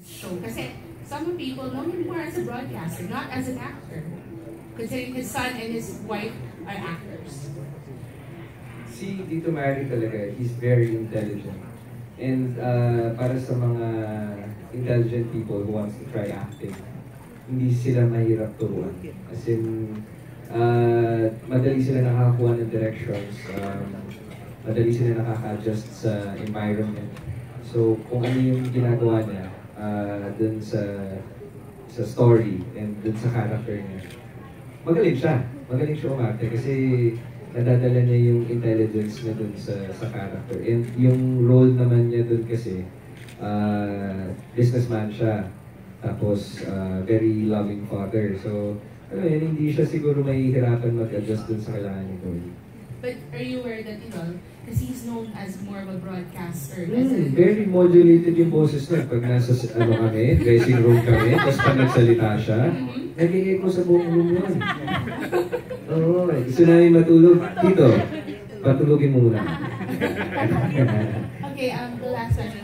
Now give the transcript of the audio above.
show. Kasi some people know him more as a broadcaster, not as an actor. Considering his son and his wife are actors. Si Tito Mari talaga, he's very intelligent. And para sa mga intelligent people who wants to try acting, hindi sila mahirap turuan. As in, madali sila nakakakuha ng directions, madali sila nakaka-adjust sa environment. So, kung ano yung ginagawa niya dun sa story and dun sa character niya, magaling siya. Magaling siya umarte kasi nadadala niya yung intelligence niya dun sa character. And yung role naman niya dun kasi, businessman siya. Tapos, very loving father. So, ano yun, hindi siya siguro mahihirapan mag-adjust dun sa kailangan ni Tony. But are you aware that, because he's known as more of a broadcaster? Very modulated yung boses niya. Pag nasa kami, dressing room kami, tapos pag nagsalita siya, nag-i-echo sa buong room yun. Oo, gusto namin matulog. Tito, patulogin mo muna. Okay, the last question.